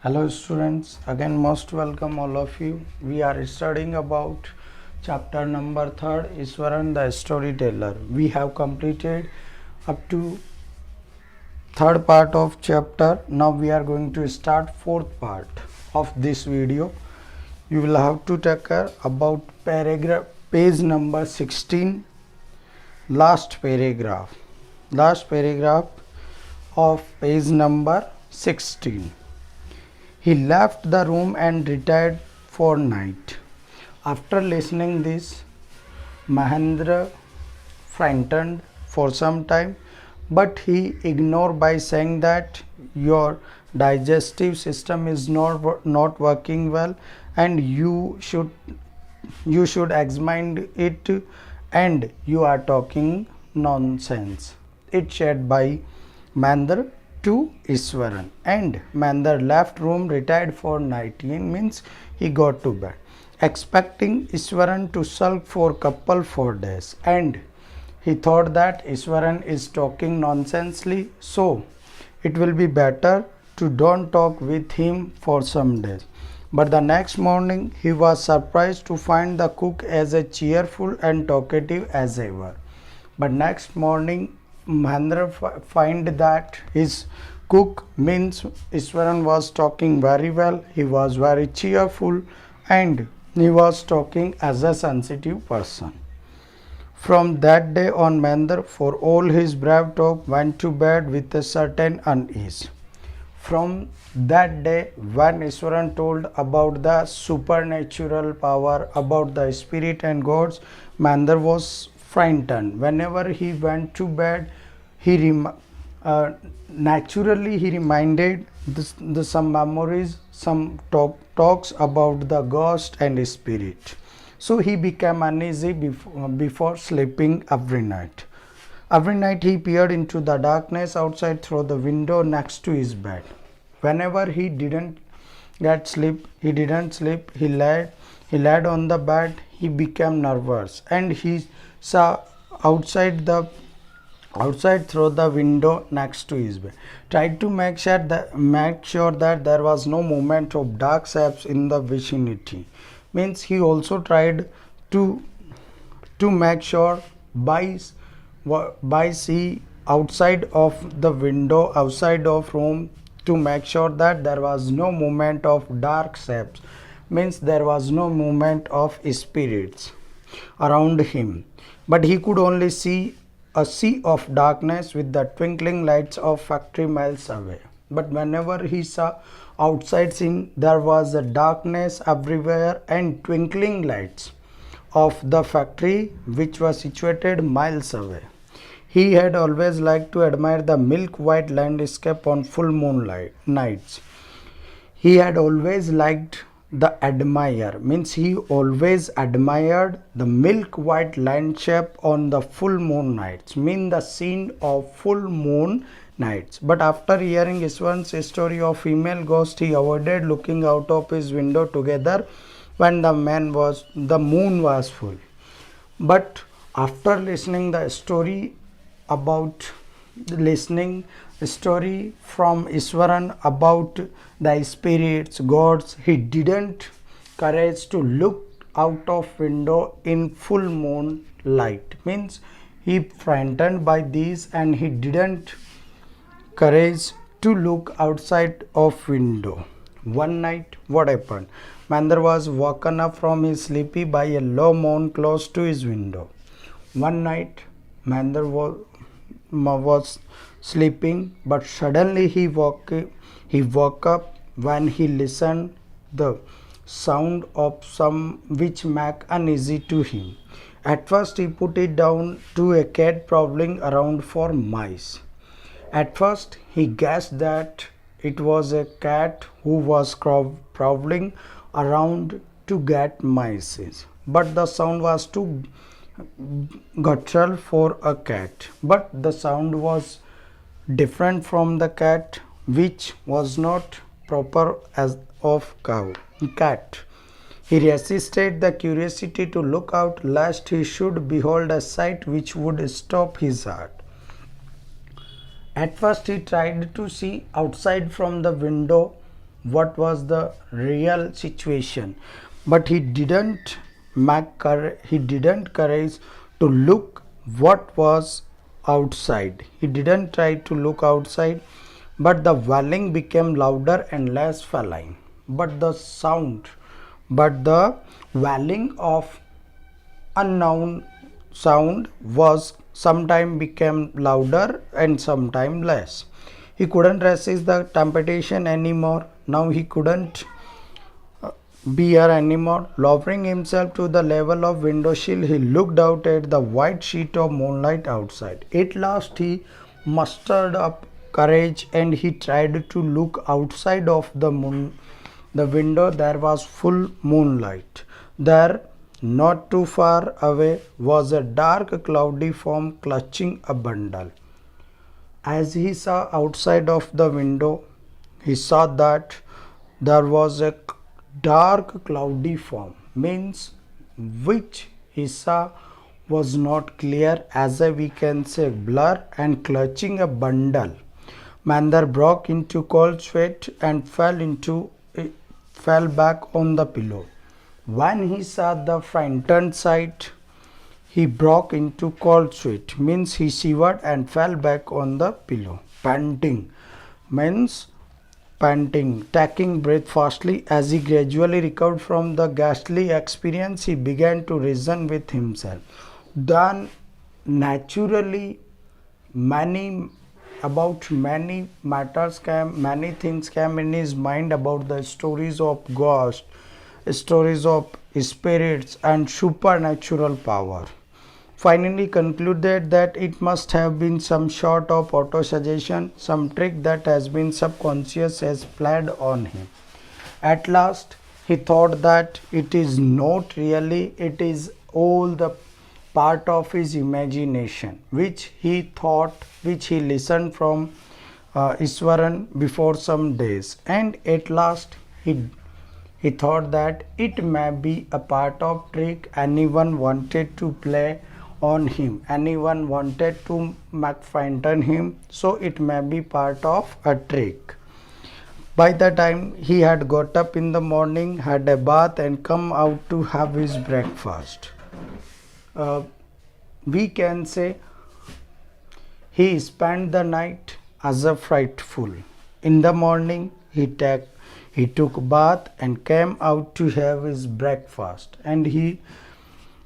Hello students, again most welcome all of you. We are studying about chapter number 3rd, Iswaran the Storyteller. We have completed up to third part of chapter. Now we are going to start fourth part of this video. You will have to take care about page number 16, last paragraph of page number 16. He left the room and retired for night. After listening this, Mahendra frightened for some time, but he ignored by saying that your digestive system is not working well and you should examine it, and you are talking nonsense. It said by Mahendra to Iswaran, and Mahendra left room, retired for night. Means he got to bed, expecting Iswaran to sulk for couple 4 days, and he thought that Iswaran is talking nonsensely, so it will be better to don't talk with him for some days. But the next morning he was surprised to find the cook as cheerful and talkative as ever. But next morning Mahendra find that his cook means Iswaran was talking very well, he was very cheerful, and he was talking as a sensitive person. From that day on, Mahendra, for all his brave talk, went to bed with a certain unease. From that day, when Iswaran told about the supernatural power, about the spirit and gods, Mahendra was frightened. Whenever he went to bed, naturally he reminded some memories, some talks about the ghost and spirit. So he became uneasy before sleeping every night. Every night he peered into the darkness outside through the window next to his bed. Whenever he didn't sleep, he laid on the bed, he became nervous, and he saw outside through the window next to his bed. Tried to make sure that there was no movement of dark shapes in the vicinity. Means he also tried to make sure by see outside of the window, outside of room, to make sure that there was no movement of dark shapes. Means there was no movement of spirits around him, but he could only see a sea of darkness with the twinkling lights of factory miles away. But whenever he saw outside scene, there was a darkness everywhere and twinkling lights of the factory which was situated miles away. He had always liked to admire the milk white landscape on full moonlight nights. He had always liked he always admired the milk white landscape on the full moon nights, mean the scene of full moon nights. But after hearing Iswaran's story of female ghost, he avoided looking out of his window together when the moon was full. But after listening story from Iswaran about the spirits, gods, he didn't courage to look out of window in full moon light. Means he frightened by these, and he didn't courage to look outside of window. One night, what happened? Mahendra was woken up from his sleepy by a low moan close to his window. One night, Mahendra was sleeping, but suddenly he woke up when he listened the sound of some which made uneasy to him. At first he put it down to a cat prowling around for mice. At first he guessed that it was a cat who was prowling around to get mice, but the sound was too guttural for a cat. But the sound was different from the cat, which was not proper as of cat. He resisted the curiosity to look out, lest he should behold a sight which would stop his heart. At first he tried to see outside from the window, what was the real situation, but he didn't he didn't courage to look what was outside. He didn't try to look outside, but the wailing became louder and less feline. But the wailing of unknown sound was sometime became louder and sometime less. He couldn't resist the temptation anymore. Now he couldn't bear anymore. Lowering himself to the level of window sill, he looked out at the white sheet of moonlight outside. At last he mustered up courage and he tried to look outside of the window. There was full moonlight. There, not too far away, was a dark cloudy form clutching a bundle. As he saw outside of the window, he saw that there was a dark cloudy form, means which he saw was not clear, as we can say blur, and clutching a bundle. Mandar broke into cold sweat and fell back on the pillow. When he saw the frightened sight, he broke into cold sweat, means he shivered and fell back on the pillow. Panting means taking breath fastly. As he gradually recovered from the ghastly experience, he began to reason with himself. Then, naturally, many many things came in his mind about the stories of ghosts, stories of spirits, and supernatural power. Finally concluded that it must have been some sort of auto-suggestion, some trick that has been subconscious has played on him. At last, he thought that it is not really, it is all the part of his imagination, which he listened from Iswaran before some days. And at last, he thought that it may be a part of trick anyone wanted to play on him, anyone wanted to make frighten him, so it may be part of a trick. By the time he had got up in the morning, had a bath, and come out to have his breakfast, we can say he spent the night as a frightful. In the morning, he took bath and came out to have his breakfast, and he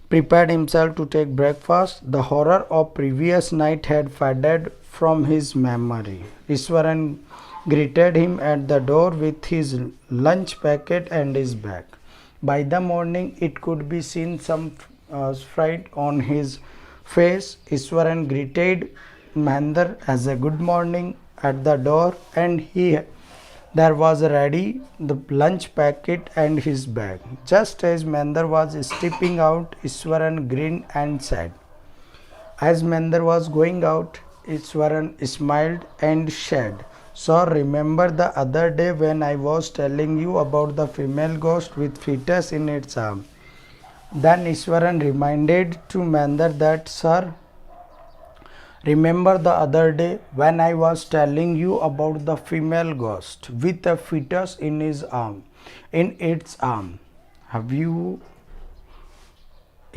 prepared himself to take breakfast. The horror of previous night had faded from his memory. Iswaran greeted him at the door with his lunch packet and his bag. By the morning, it could be seen some fright on his face. Iswaran greeted Mahendra as a good morning at the door, and there was ready the lunch packet and his bag. Just as Mahendra was stepping out, Iswaran grinned and said. As Mahendra was going out, Iswaran smiled and said, "Sir, remember the other day when I was telling you about the female ghost with fetus in its arm?" Then Iswaran reminded to Mahendra that, "Sir, remember the other day when I was telling you about the female ghost with a fetus in its arm? Have you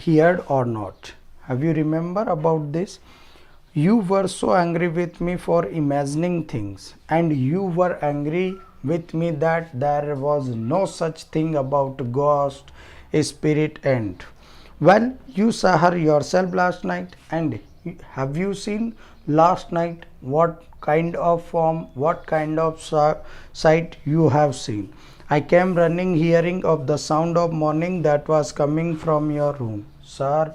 heard or not? Have you remember about this? You were so angry with me for imagining things, and you were angry with me that there was no such thing about ghost, spirit, and well, you saw her yourself last night, and have you seen last night what kind of form, what kind of sight you have seen? I came running, hearing of the sound of mourning that was coming from your room. Sir,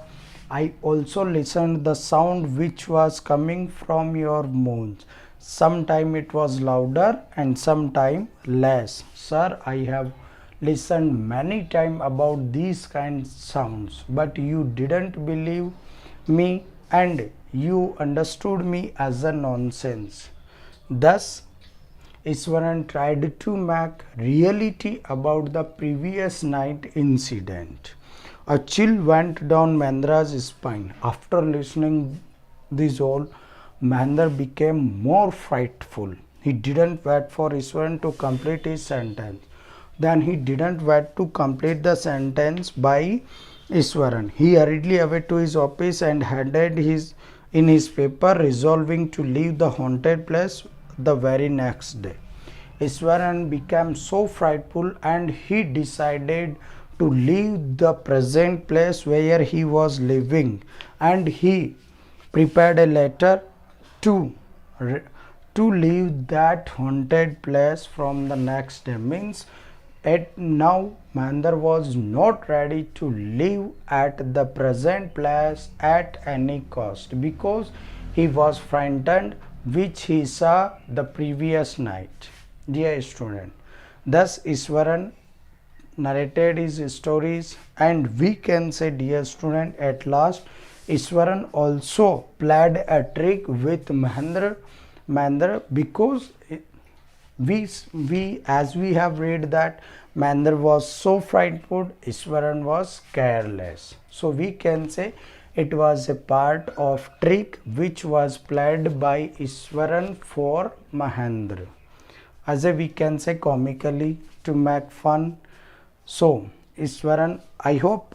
I also listened the sound which was coming from your moans. Sometime it was louder and sometime less. Sir, I have listened many times about these kind sounds, but you didn't believe me and you understood me as a nonsense." Thus, Iswaran tried to make reality about the previous night incident. A chill went down Mahendra's spine. After listening this all, Mahendra became more frightful. He didn't wait for Iswaran to complete his sentence. Then he didn't wait to complete the sentence by Iswaran. He hurriedly away to his office and handed in his paper, resolving to leave the haunted place the very next day. Iswaran became so frightful and he decided to leave the present place where he was living, and he prepared a letter to leave that haunted place from the next day. Means now Mahendra was not ready to live at the present place at any cost, because he was frightened which he saw the previous night. Dear student, thus Iswaran narrated his stories, and we can say, dear student, at last Iswaran also played a trick with Mahendra, because we as we have read that Mahendra was so frightful, Iswaran was careless. So we can say it was a part of trick which was played by Iswaran for Mahendra, as we can say comically, to make fun. So Iswaran, I hope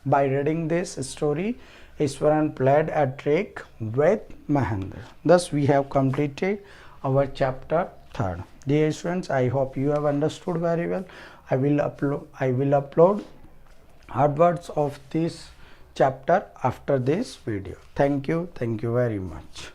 by reading this story, Iswaran played a trick with Mahendra. Thus we have completed our chapter 3rd. Dear students, I hope you have understood very well. I will upload adverts of this chapter after this video. Thank you very much.